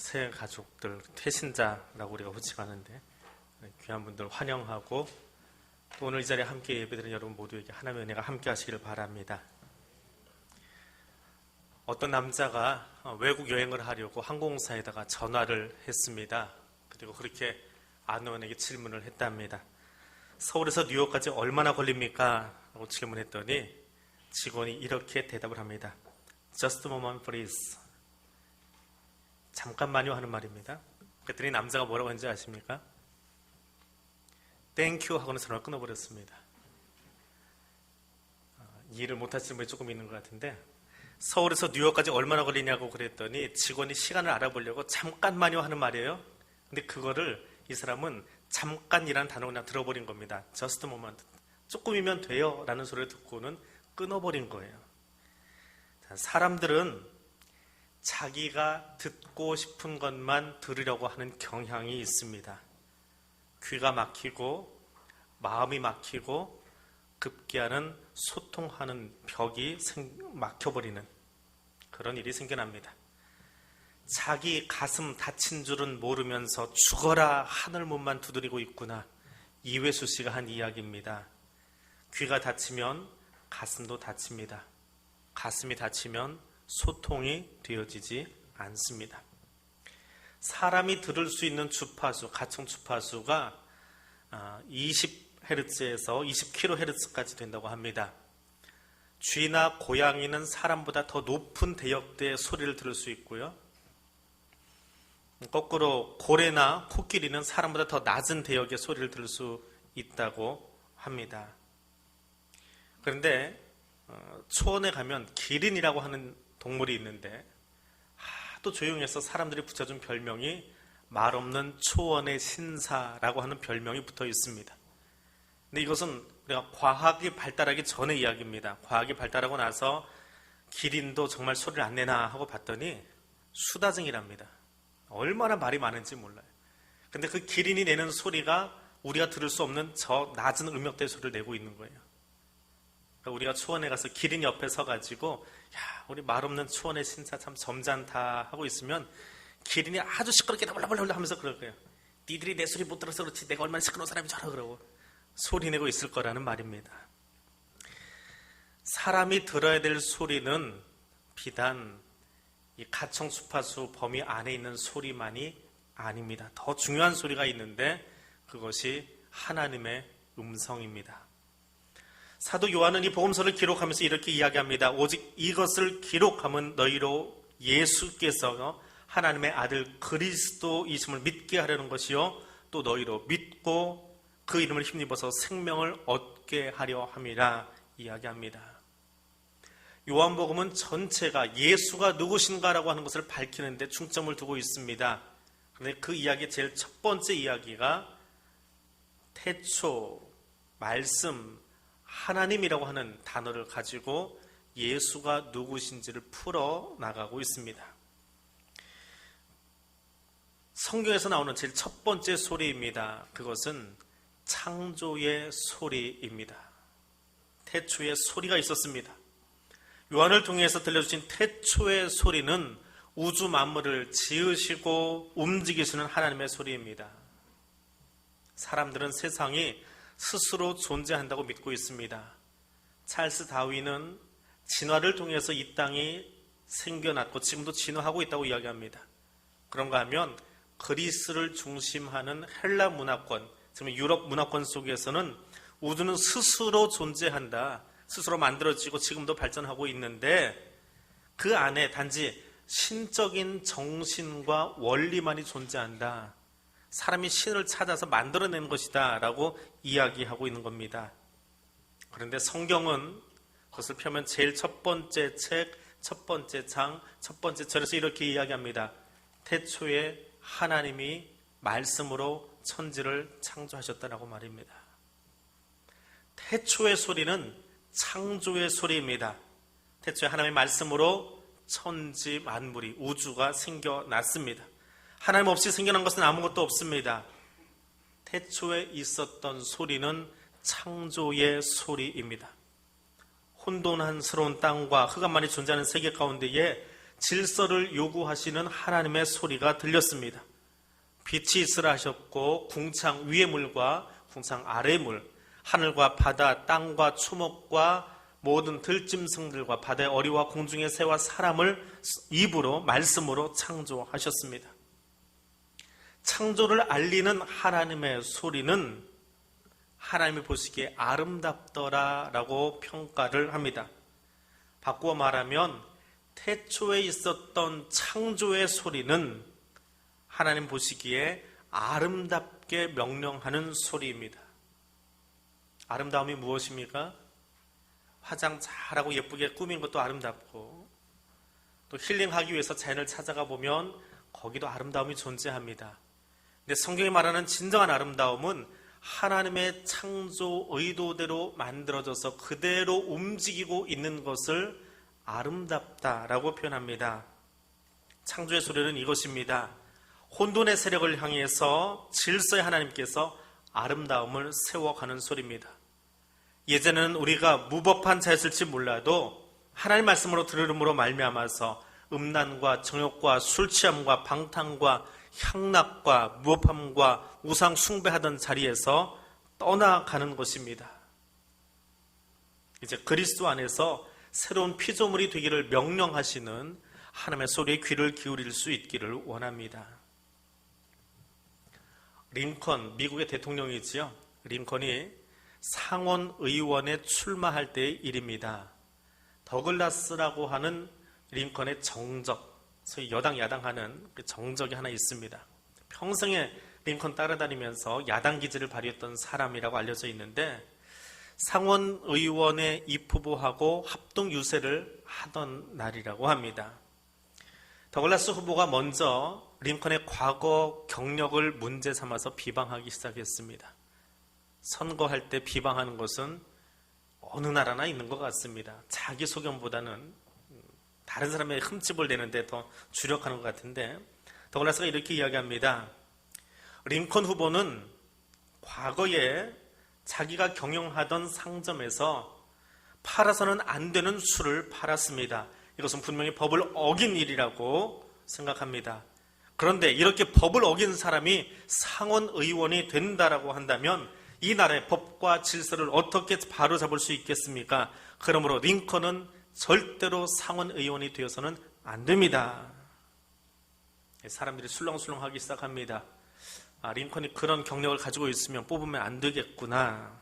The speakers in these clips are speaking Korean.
새 가족들, 태신자라고 우리가 호칭하는데 귀한 분들 환영하고 또 오늘 이 자리에 함께 예배드리는 여러분 모두에게 하나님의 은혜가 함께 하시기를 바랍니다. 어떤 남자가 외국 여행을 하려고 항공사에다가 전화를 했습니다. 그리고 그렇게 안원에게 질문을 했답니다. 서울에서 뉴욕까지 얼마나 걸립니까? 라고 질문했더니 직원이 이렇게 대답을 합니다. Just a moment please. 잠깐만요 하는 말입니다. 그랬더니 남자가 뭐라고 했는지 아십니까? Thank you 하고는 전화를 끊어버렸습니다. 이해를 못하시는 분이 조금 있는 것 같은데 서울에서 뉴욕까지 얼마나 걸리냐고 그랬더니 직원이 시간을 알아보려고 잠깐만요 하는 말이에요. 근데 그거를 이 사람은 잠깐이라는 단어를 그냥 들어버린 겁니다. Just a moment. 조금이면 돼요 라는 소리를 듣고는 끊어버린 거예요. 사람들은 자기가 듣고 싶은 것만 들으려고 하는 경향이 있습니다. 귀가 막히고 마음이 막히고 급기야는 소통하는 벽이 막혀버리는 그런 일이 생겨납니다. 자기 가슴 다친 줄은 모르면서 죽어라 하늘 문만 두드리고 있구나. 이회수 씨가 한 이야기입니다. 귀가 다치면 가슴도 다칩니다. 가슴이 다치면 소통이 되어지지 않습니다. 사람이 들을 수 있는 주파수, 가청 주파수가 20Hz에서 20kHz까지 된다고 합니다. 쥐나 고양이는 사람보다 더 높은 대역대의 소리를 들을 수 있고요. 거꾸로 고래나 코끼리는 사람보다 더 낮은 대역의 소리를 들을 수 있다고 합니다. 그런데 초원에 가면 기린이라고 하는 동물이 있는데 하도 조용해서 사람들이 붙여준 별명이 말없는 초원의 신사라고 하는 별명이 붙어 있습니다. 근데 이것은 우리가 과학이 발달하기 전의 이야기입니다. 과학이 발달하고 나서 기린도 정말 소리를 안 내나 하고 봤더니 수다쟁이랍니다. 얼마나 말이 많은지 몰라요. 근데 그 기린이 내는 소리가 우리가 들을 수 없는 저 낮은 음역대의 소리를 내고 있는 거예요. 그러니까 우리가 초원에 가서 기린 옆에 서가지고 야 우리 말없는 초원의 신사 참 점잖다 하고 있으면 기린이 아주 시끄럽게 나블라블라 하면서 그럴 거예요. 니들이 내 소리 못 들어서 그렇지 내가 얼마나 시끄러운 사람인지 알아 그러고 소리 내고 있을 거라는 말입니다. 사람이 들어야 될 소리는 비단 이 가청 주파수 범위 안에 있는 소리만이 아닙니다. 더 중요한 소리가 있는데 그것이 하나님의 음성입니다. 사도 요한은 이 복음서를 기록하면서 이렇게 이야기합니다. 오직 이것을 기록함은 너희로 예수께서 하나님의 아들 그리스도이심을 믿게 하려는 것이요 또 너희로 믿고 그 이름을 힘입어서 생명을 얻게 하려 함이라 이야기합니다. 요한복음은 전체가 예수가 누구신가라고 하는 것을 밝히는 데 중점을 두고 있습니다. 그런데 그 이야기의 제일 첫 번째 이야기가 태초, 말씀, 하나님이라고 하는 단어를 가지고 예수가 누구신지를 풀어나가고 있습니다. 성경에서 나오는 제일 첫 번째 소리입니다. 그것은 창조의 소리입니다. 태초에 소리가 있었습니다. 요한을 통해서 들려주신 태초의 소리는 우주 만물을 지으시고 움직이시는 하나님의 소리입니다. 사람들은 세상이 스스로 존재한다고 믿고 있습니다. 찰스 다윈은 진화를 통해서 이 땅이 생겨났고 지금도 진화하고 있다고 이야기합니다. 그런가 하면 그리스를 중심하는 헬라 문화권, 지금 유럽 문화권 속에서는 우주는 스스로 존재한다. 스스로 만들어지고 지금도 발전하고 있는데 그 안에 단지 신적인 정신과 원리만이 존재한다. 사람이 신을 찾아서 만들어낸 것이다 라고 이야기하고 있는 겁니다. 그런데 성경은 그것을 펴면 제일 첫 번째 책, 첫 번째 장, 첫 번째 절에서 이렇게 이야기합니다. 태초에 하나님이 말씀으로 천지를 창조하셨다라고 말입니다. 태초의 소리는 창조의 소리입니다. 태초에 하나님의 말씀으로 천지 만물이 우주가 생겨났습니다. 하나님 없이 생겨난 것은 아무것도 없습니다. 태초에 있었던 소리는 창조의 소리입니다. 혼돈스러운 땅과 흑암만이 존재하는 세계 가운데에 질서를 요구하시는 하나님의 소리가 들렸습니다. 빛이 있으라 하셨고 궁창 위의 물과 궁창 아래의 물, 하늘과 바다, 땅과 초목과 모든 들짐승들과 바다의 어리와 공중의 새와 사람을 입으로 말씀으로 창조하셨습니다. 창조를 알리는 하나님의 소리는 하나님이 보시기에 아름답더라 라고 평가를 합니다. 바꾸어 말하면 태초에 있었던 창조의 소리는 하나님 보시기에 아름답게 명령하는 소리입니다. 아름다움이 무엇입니까? 화장 잘하고 예쁘게 꾸민 것도 아름답고, 또 힐링하기 위해서 자연을 찾아가 보면 거기도 아름다움이 존재합니다. 근데 성경이 말하는 진정한 아름다움은 하나님의 창조 의도대로 만들어져서 그대로 움직이고 있는 것을 아름답다라고 표현합니다. 창조의 소리는 이것입니다. 혼돈의 세력을 향해서 질서의 하나님께서 아름다움을 세워가는 소리입니다. 예전에는 우리가 무법한 자였을지 몰라도 하나님 말씀으로 들으므로 말미암아서 음란과 정욕과 술취함과 방탕과 향락과 무법함과 우상 숭배하던 자리에서 떠나가는 것입니다. 이제 그리스도 안에서 새로운 피조물이 되기를 명령하시는 하나님의 소리에 귀를 기울일 수 있기를 원합니다. 링컨, 미국의 대통령이지요. 링컨이 상원 의원에 출마할 때의 일입니다. 더글라스라고 하는 링컨의 정적, 소위 여당 야당하는 그 정적이 하나 있습니다. 평생에 링컨 따라다니면서 야당 기질을 발휘했던 사람이라고 알려져 있는데, 상원 의원의 입후보하고 합동 유세를 하던 날이라고 합니다. 더글라스 후보가 먼저 링컨의 과거 경력을 문제 삼아서 비방하기 시작했습니다. 선거할 때 비방하는 것은 어느 나라나 있는 것 같습니다. 자기 소견보다는 다른 사람의 흠집을 내는데 더 주력하는 것 같은데, 더글라스가 이렇게 이야기합니다. 링컨 후보는 과거에 자기가 경영하던 상점에서 팔아서는 안 되는 술을 팔았습니다. 이것은 분명히 법을 어긴 일이라고 생각합니다. 그런데 이렇게 법을 어긴 사람이 상원 의원이 된다라고 한다면 이 나라의 법과 질서를 어떻게 바로잡을 수 있겠습니까? 그러므로 링컨은 절대로 상원 의원이 되어서는 안 됩니다. 사람들이 술렁술렁하기 시작합니다. 링컨이 그런 경력을 가지고 있으면 뽑으면 안 되겠구나.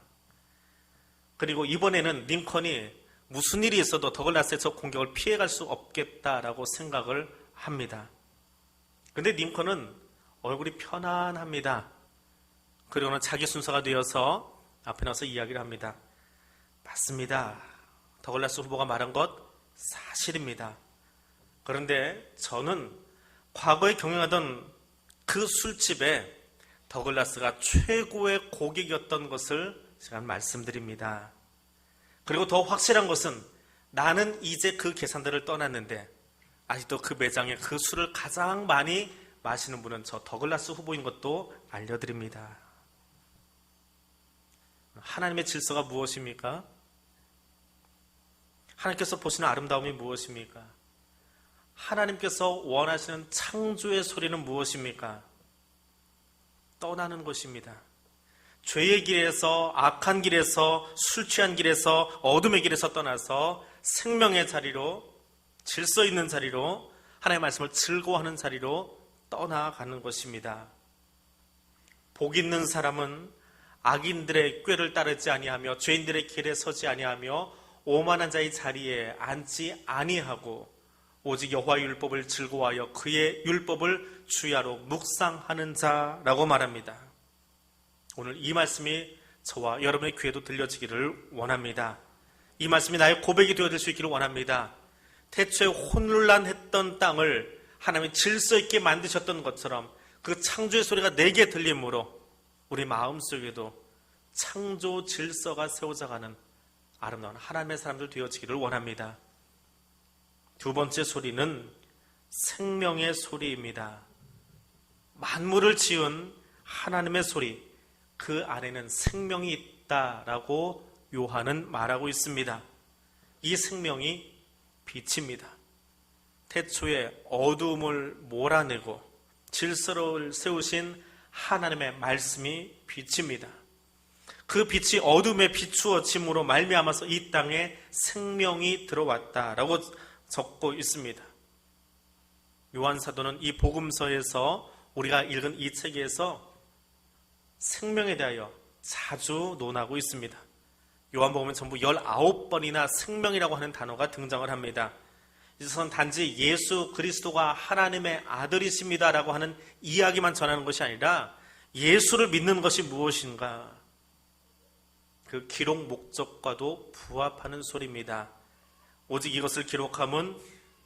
그리고 이번에는 링컨이 무슨 일이 있어도 더글라스의 저 공격을 피해갈 수 없겠다라고 생각을 합니다. 그런데 링컨은 얼굴이 편안합니다. 그리고는 자기 순서가 되어서 앞에 나와서 이야기를 합니다. 맞습니다. 더글라스 후보가 말한 것 사실입니다. 그런데 저는 과거에 경영하던 그 술집에 더글라스가 최고의 고객이었던 것을 제가 말씀드립니다. 그리고 더 확실한 것은 나는 이제 그 계산대를 떠났는데 아직도 그 매장에 그 술을 가장 많이 마시는 분은 저 더글라스 후보인 것도 알려드립니다. 하나님의 질서가 무엇입니까? 하나님께서 보시는 아름다움이 무엇입니까? 하나님께서 원하시는 창조의 소리는 무엇입니까? 떠나는 것입니다. 죄의 길에서, 악한 길에서, 술 취한 길에서, 어둠의 길에서 떠나서 생명의 자리로, 질서 있는 자리로, 하나님의 말씀을 즐거워하는 자리로 떠나가는 것입니다. 복 있는 사람은 악인들의 꾀를 따르지 아니하며 죄인들의 길에 서지 아니하며 오만한 자의 자리에 앉지 아니하고 오직 여호와의 율법을 즐거워하여 그의 율법을 주야로 묵상하는 자라고 말합니다. 오늘 이 말씀이 저와 여러분의 귀에도 들려지기를 원합니다. 이 말씀이 나의 고백이 되어질 수 있기를 원합니다. 태초에 혼란했던 땅을 하나님이 질서 있게 만드셨던 것처럼 그 창조의 소리가 내게 들림으로 우리 마음속에도 창조 질서가 세워져가는 아름다운 하나님의 사람들 되어지기를 원합니다. 두 번째 소리는 생명의 소리입니다. 만물을 지은 하나님의 소리, 그 안에는 생명이 있다라고 요한은 말하고 있습니다. 이 생명이 빛입니다. 태초에 어두움을 몰아내고 질서를 세우신 하나님의 말씀이 빛입니다. 그 빛이 어둠에 비추어짐으로 말미암아서 이 땅에 생명이 들어왔다라고 적고 있습니다. 요한사도는 이 복음서에서 우리가 읽은 이 책에서 생명에 대하여 자주 논하고 있습니다. 요한복음은 전부 19번이나 생명이라고 하는 단어가 등장을 합니다. 이것은 단지 예수 그리스도가 하나님의 아들이십니다라고 하는 이야기만 전하는 것이 아니라 예수를 믿는 것이 무엇인가, 그 기록 목적과도 부합하는 소리입니다. 오직 이것을 기록함은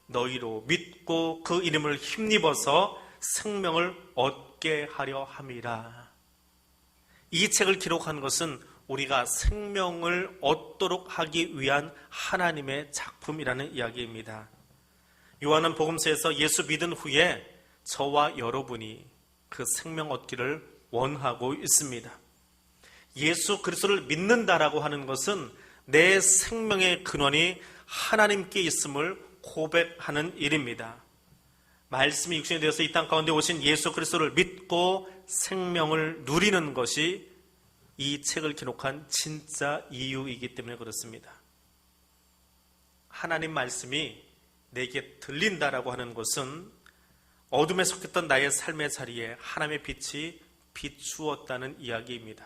너희로 믿고 그 이름을 힘입어서 생명을 얻게 하려 함이라. 이 책을 기록한 것은 우리가 생명을 얻도록 하기 위한 하나님의 작품이라는 이야기입니다. 요한은 복음서에서 예수 믿은 후에 저와 여러분이 그 생명 얻기를 원하고 있습니다. 예수 그리스도를 믿는다라고 하는 것은 내 생명의 근원이 하나님께 있음을 고백하는 일입니다. 말씀이 육신이 되어서 이 땅 가운데 오신 예수 그리스도를 믿고 생명을 누리는 것이 이 책을 기록한 진짜 이유이기 때문에 그렇습니다. 하나님 말씀이 내게 들린다라고 하는 것은 어둠에 속했던 나의 삶의 자리에 하나님의 빛이 비추었다는 이야기입니다.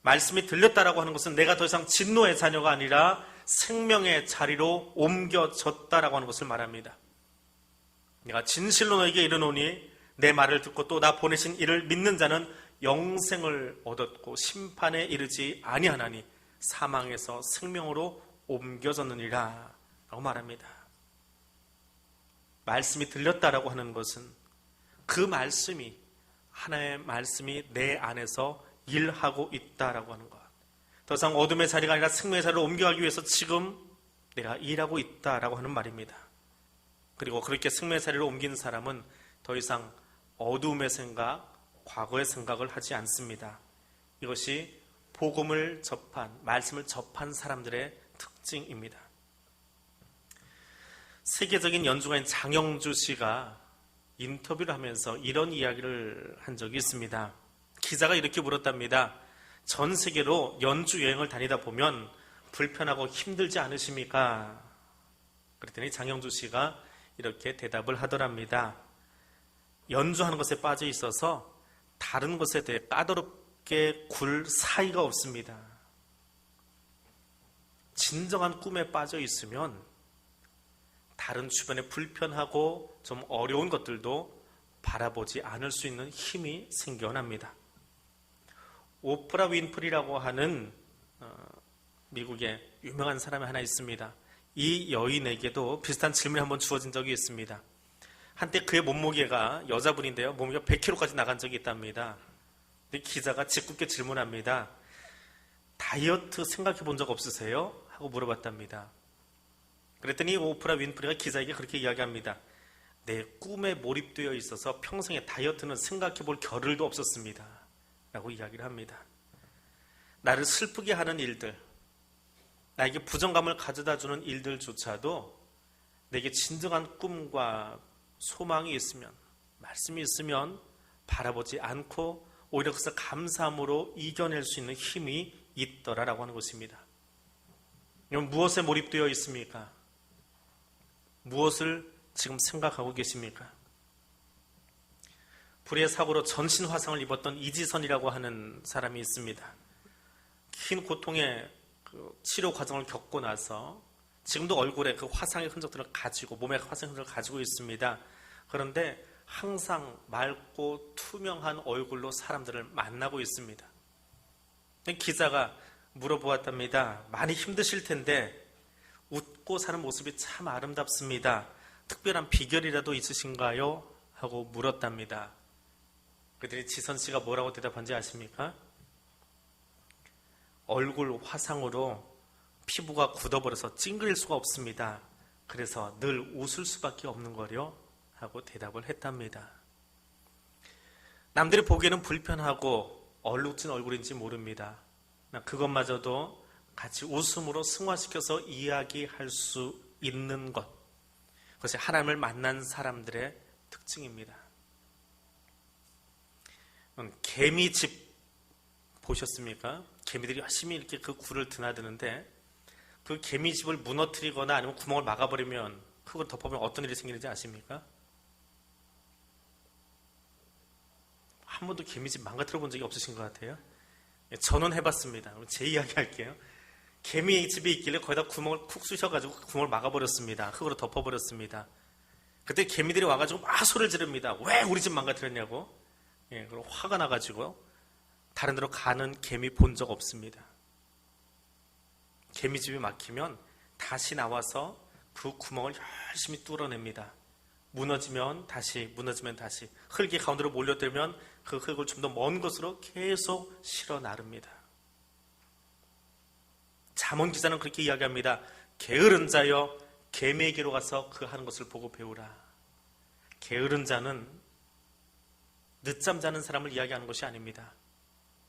말씀이 들렸다라고 하는 것은 내가 더 이상 진노의 자녀가 아니라 생명의 자리로 옮겨졌다라고 하는 것을 말합니다. 내가 진실로 너에게 이르노니 내 말을 듣고 또 나 보내신 이를 믿는 자는 영생을 얻었고 심판에 이르지 아니하나니 사망에서 생명으로 옮겨졌느니라 라고 말합니다. 말씀이 들렸다라고 하는 것은 그 말씀이, 하나님의 말씀이 내 안에서 일하고 있다라고 하는 것. 더 이상 어둠의 자리가 아니라 생명의 자리로 옮겨가기 위해서 지금 내가 일하고 있다라고 하는 말입니다. 그리고 그렇게 생명의 자리로 옮긴 사람은 더 이상 어둠의 생각, 과거의 생각을 하지 않습니다. 이것이 복음을 접한, 말씀을 접한 사람들의 특징입니다. 세계적인 연주가인 장영주 씨가 인터뷰를 하면서 이런 이야기를 한 적이 있습니다. 기자가 이렇게 물었답니다. 전 세계로 연주 여행을 다니다 보면 불편하고 힘들지 않으십니까? 그랬더니 장영주 씨가 이렇게 대답을 하더랍니다. 연주하는 것에 빠져 있어서 다른 것에 대해 까다롭게 굴 사이가 없습니다. 진정한 꿈에 빠져 있으면 다른 주변에 불편하고 좀 어려운 것들도 바라보지 않을 수 있는 힘이 생겨납니다. 오프라 윈프리라고 하는 미국의 유명한 사람이 하나 있습니다. 이 여인에게도 비슷한 질문이 한번 주어진 적이 있습니다. 한때 그의 몸무게가, 여자분인데요, 몸무게가 100kg까지 나간 적이 있답니다. 근데 기자가 짓궂게 질문합니다. 다이어트 생각해 본 적 없으세요? 하고 물어봤답니다. 그랬더니 오프라 윈프리가 기자에게 그렇게 이야기합니다. 내 꿈에 몰입되어 있어서 평생에 다이어트는 생각해 볼 겨를도 없었습니다. 라고 이야기를 합니다. 나를 슬프게 하는 일들, 나에게 부정감을 가져다 주는 일들조차도 내게 진정한 꿈과 소망이 있으면, 말씀이 있으면 바라보지 않고 오히려 그것을 감사함으로 이겨낼 수 있는 힘이 있더라라고 하는 것입니다. 여러분, 무엇에 몰입되어 있습니까? 무엇을 지금 생각하고 계십니까? 불의 사고로 전신 화상을 입었던 이지선이라고 하는 사람이 있습니다. 긴 고통의 치료 과정을 겪고 나서 지금도 얼굴에 그 화상의 흔적들을 가지고, 몸에 화상의 흔적을 가지고 있습니다. 그런데 항상 맑고 투명한 얼굴로 사람들을 만나고 있습니다. 기자가 물어보았답니다. 많이 힘드실 텐데 웃고 사는 모습이 참 아름답습니다. 특별한 비결이라도 있으신가요? 하고 물었답니다. 그랬더니 지선 씨가 뭐라고 대답한지 아십니까? 얼굴 화상으로 피부가 굳어버려서 찡그릴 수가 없습니다. 그래서 늘 웃을 수밖에 없는 거려 하고 대답을 했답니다. 남들이 보기에는 불편하고 얼룩진 얼굴인지 모릅니다. 그것마저도 같이 웃음으로 승화시켜서 이야기할 수 있는 것, 그것이 하나님을 만난 사람들의 특징입니다. 개미집 보셨습니까? 개미들이 열심히 이렇게 그 굴을 드나드는데 그 개미집을 무너뜨리거나 아니면 구멍을 막아버리면 그걸 덮어보면 어떤 일이 생기는지 아십니까? 한 번도 개미집 망가뜨려 본 적이 없으신 것 같아요. 저는 해봤습니다. 제 이야기 할게요. 개미집이 있길래 거기다 구멍을 쿡 쑤셔가지고 구멍을 막아버렸습니다. 흙으로 덮어버렸습니다. 그때 개미들이 와가지고 막 소리를 지릅니다. 왜 우리 집 망가뜨렸냐고. 그리고 화가 나가지고 다른 데로 가는 개미 본 적 없습니다. 개미집이 막히면 다시 나와서 그 구멍을 열심히 뚫어냅니다. 무너지면 다시, 무너지면 다시. 흙이 가운데로 몰려들면 그 흙을 좀 더 먼 곳으로 계속 실어 나릅니다. 잠언 기자는 그렇게 이야기합니다. 게으른 자여 개미에게로 가서 그 하는 것을 보고 배우라. 게으른 자는 늦잠 자는 사람을 이야기하는 것이 아닙니다.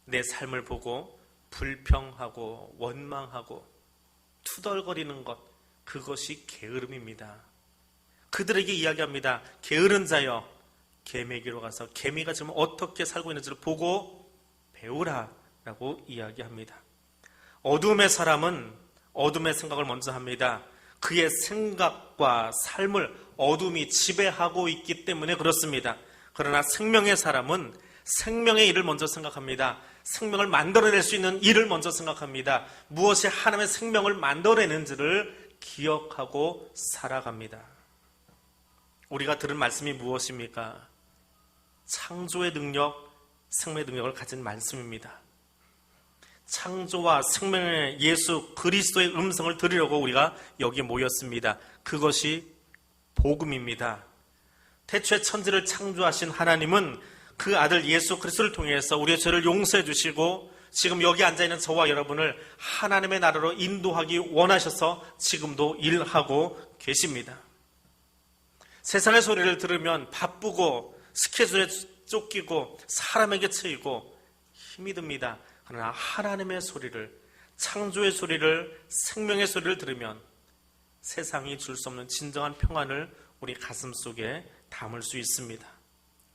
내 삶을 보고 불평하고 원망하고 투덜거리는 것, 그것이 게으름입니다. 그들에게 이야기합니다. 게으른 자여 개미에게로 가서 개미가 지금 어떻게 살고 있는지를 보고 배우라 라고 이야기합니다. 어둠의 사람은 어둠의 생각을 먼저 합니다. 그의 생각과 삶을 어둠이 지배하고 있기 때문에 그렇습니다. 그러나 생명의 사람은 생명의 일을 먼저 생각합니다. 생명을 만들어낼 수 있는 일을 먼저 생각합니다. 무엇이 하나님의 생명을 만들어내는지를 기억하고 살아갑니다. 우리가 들은 말씀이 무엇입니까? 창조의 능력, 생명의 능력을 가진 말씀입니다. 창조와 생명의 예수 그리스도의 음성을 들으려고 우리가 여기 모였습니다. 그것이 복음입니다. 태초에 천지를 창조하신 하나님은 그 아들 예수 그리스도를 통해서 우리의 죄를 용서해 주시고 지금 여기 앉아있는 저와 여러분을 하나님의 나라로 인도하기 원하셔서 지금도 일하고 계십니다. 세상의 소리를 들으면 바쁘고 스케줄에 쫓기고 사람에게 치이고 힘이 듭니다. 그러나 하나님의 소리를, 창조의 소리를, 생명의 소리를 들으면 세상이 줄 수 없는 진정한 평안을 우리 가슴 속에 담을 수 있습니다.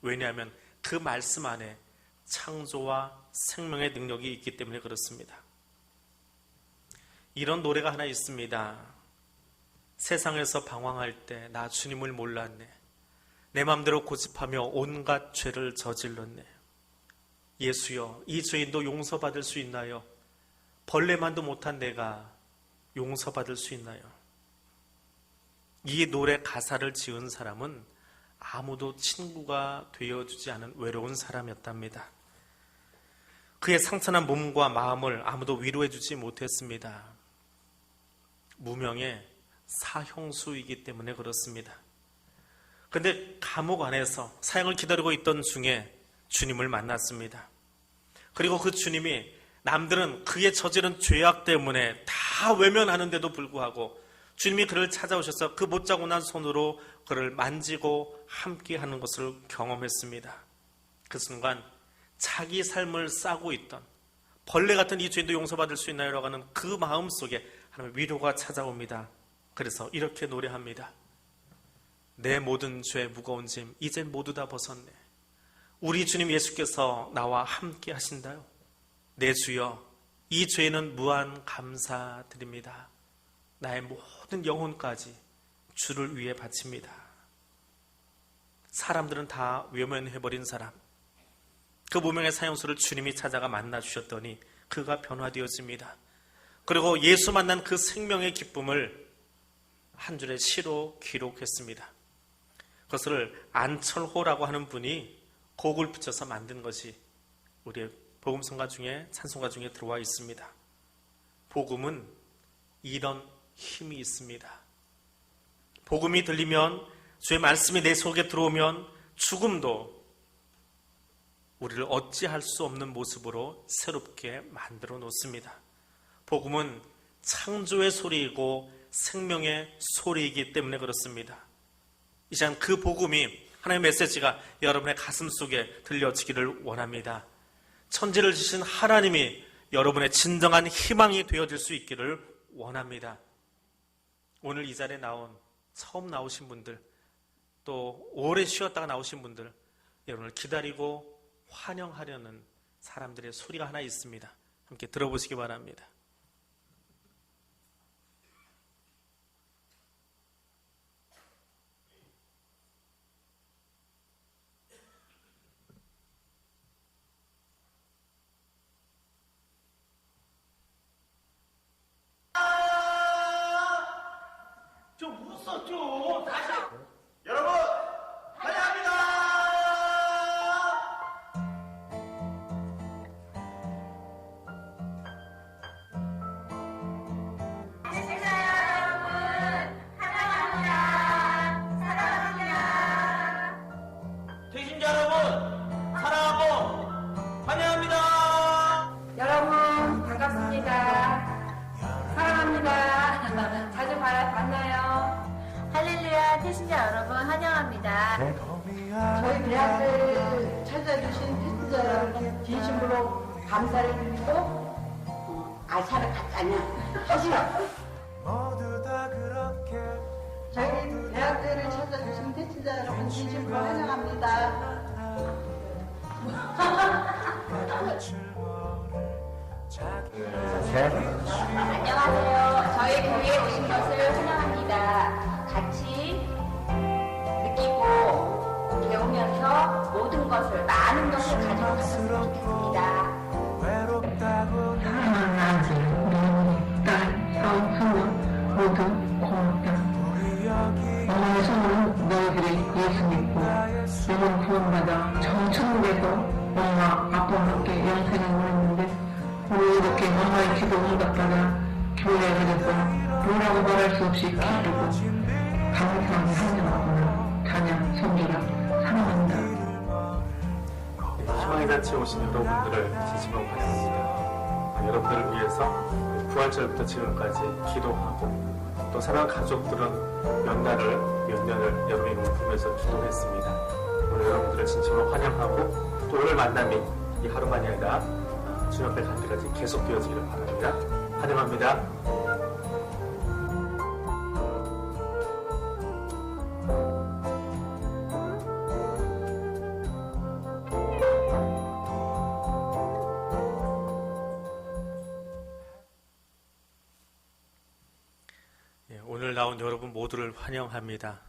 왜냐하면 그 말씀 안에 창조와 생명의 능력이 있기 때문에 그렇습니다. 이런 노래가 하나 있습니다. 세상에서 방황할 때 나 주님을 몰랐네. 내 맘대로 고집하며 온갖 죄를 저질렀네. 예수여, 이 죄인도 용서받을 수 있나요? 벌레만도 못한 내가 용서받을 수 있나요? 이 노래 가사를 지은 사람은 아무도 친구가 되어주지 않은 외로운 사람이었답니다. 그의 상처난 몸과 마음을 아무도 위로해주지 못했습니다. 무명의 사형수이기 때문에 그렇습니다. 그런데 감옥 안에서 사형을 기다리고 있던 중에 주님을 만났습니다. 그리고 그 주님이 남들은 그의 저지른 죄악 때문에 다 외면하는데도 불구하고 주님이 그를 찾아오셔서 그 못자고 난 손으로 그를 만지고 함께하는 것을 경험했습니다. 그 순간 자기 삶을 싸고 있던 벌레 같은 이 죄인도 용서받을 수 있나요? 라고 하는 그 마음 속에 하나님의 위로가 찾아옵니다. 그래서 이렇게 노래합니다. 내 모든 죄 무거운 짐 이젠 모두 다 벗었네. 우리 주님 예수께서 나와 함께 하신다요. 내 주여, 이 죄는 무한 감사드립니다. 나의 모든 영혼까지 주를 위해 바칩니다. 사람들은 다 외면해버린 사람, 그 무명의 사형수를 주님이 찾아가 만나주셨더니 그가 변화되어집니다. 그리고 예수 만난 그 생명의 기쁨을 한 줄의 시로 기록했습니다. 그것을 안철호라고 하는 분이 곡을 붙여서 만든 것이 우리의 복음성가 중에, 찬송가 중에 들어와 있습니다. 복음은 이런 힘이 있습니다. 복음이 들리면, 주의 말씀이 내 속에 들어오면 죽음도 우리를 어찌할 수 없는 모습으로 새롭게 만들어 놓습니다. 복음은 창조의 소리이고 생명의 소리이기 때문에 그렇습니다. 이 시간 그 복음이, 하나님의 메시지가 여러분의 가슴 속에 들려지기를 원합니다. 천지를 지신 하나님이 여러분의 진정한 희망이 되어질 수 있기를 원합니다. 오늘 이 자리에 나온 처음 나오신 분들, 또 오래 쉬었다가 나오신 분들, 여러분을 기다리고 환영하려는 사람들의 소리가 하나 있습니다. 함께 들어보시기 바랍니다. 좀 웃어 좀 다시 여러분 환영합니다. 태신자 여러분 사랑하고 환영합니다. 여러분 반갑습니다. 사랑합니다. 자주 만나요. 할렐루야, 태신자 여러분 환영합니다. 저희 대학을 찾아주신 태신자 여러분 진심으로 감사를 드리고 아샤를 갖다냐 하시라. 저희 대학교를 찾아주신 태신자 여러분 진심으로 환영합니다. 안녕하세요. 저희 교회에 오신 것을 환영합니다. 같이 느끼고 배우면서 모든 것을, 많은 것을 가지고 갔으면 좋겠습니다. 사랑하는 아들, 며느리, 딸, 사업, 성도 모두 고맙다. 어머니 손은 너희들이 예수 믿고 영원 구원받아 저 천국에서 엄마, 아빠와 함께 영생을 누렸는데 오늘 이렇게 엄마의 기도 응답받아 교회에 가서 뭐라고 말할 수 없이 기쁘고 감사하게 환영하구나. 찬양, 성결아, 사랑한다. 희망의 잔치에 오신 여러분들을 진심으로 환영합니다. 여러분들을 위해서 부활절부터 지금까지 기도하고 또 사랑하는 가족들은 몇 날을, 몇 년을 여러분의 이름을 부르면서 기도했습니다. 오늘 여러분들을 진심으로 환영하고 또 오늘 만남이 이 하루만이 아니라 주님 앞에 갈 때까지 계속되어지기를 바랍니다. 환영합니다. 오늘 나온 여러분 모두를 환영합니다.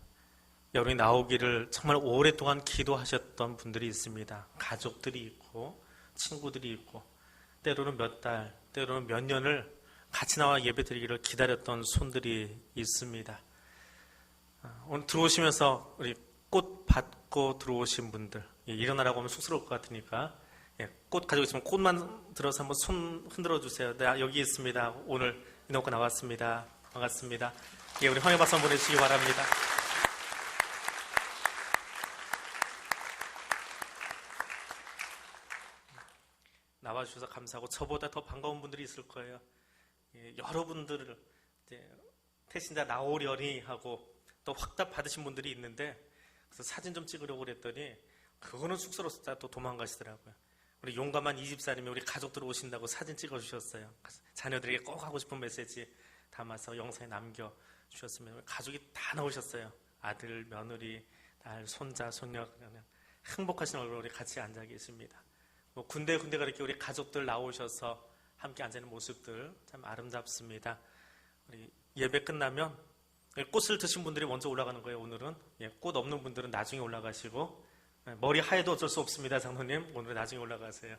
여러분이 나오기를 정말 오랫동안 기도하셨던 분들이 있습니다. 가족들이 있고 친구들이 있고 때로는 몇 달, 때로는 몇 년을 같이 나와 예배드리기를 기다렸던 손들이 있습니다. 오늘 들어오시면서 우리 꽃 받고 들어오신 분들, 일어나라고 하면 쑥스러울 것 같으니까 꽃 가지고 있으면 꽃만 들어서 한번 손 흔들어 주세요. 네, 여기 있습니다. 오늘 인호가 나왔습니다. 반갑습니다. 우리 환영 박수 한번 보내주시기 바랍니다. 나와주셔서 감사하고 저보다 더 반가운 분들이 있을 거예요. 여러분들을 태신자 나오려니 하고 또 확답 받으신 분들이 있는데 그래서 사진 좀 찍으려고 그랬더니 그거는 쑥스러워서 또 도망가시더라고요. 우리 용감한 이 집사님이 우리 가족들 오신다고 사진 찍어주셨어요. 자녀들에게 꼭 하고 싶은 메시지 담아서 영상에 남겨주셨으면 가족이 다 나오셨어요. 아들, 며느리, 딸, 손자, 손녀 행복하신 얼굴로 우리 같이 앉아 계십니다. 군데군데가 이렇게 우리 가족들 나오셔서 함께 앉아있는 모습들 참 아름답습니다. 우리 예배 끝나면 꽃을 드신 분들이 먼저 올라가는 거예요. 오늘은 꽃 없는 분들은 나중에 올라가시고 머리 하얘도 어쩔 수 없습니다. 장로님 오늘은 나중에 올라가세요.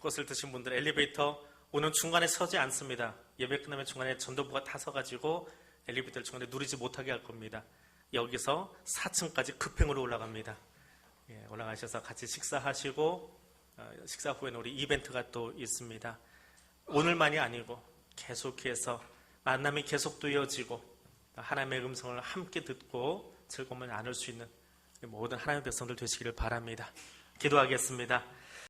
꽃을 드신 분들 엘리베이터 오늘 중간에 서지 않습니다. 예배 끝나면 중간에 전도부가 다 서가지고 엘리베이터를 중간에 누리지 못하게 할 겁니다. 여기서 4층까지 급행으로 올라갑니다. 올라가셔서 같이 식사하시고 식사 후에는 우리 이벤트가 또 있습니다. 오늘만이 아니고 계속해서 만남이 계속되어지고 하나님의 음성을 함께 듣고 즐거움을 나눌 수 있는 모든 하나님의 백성들 되시기를 바랍니다. 기도하겠습니다.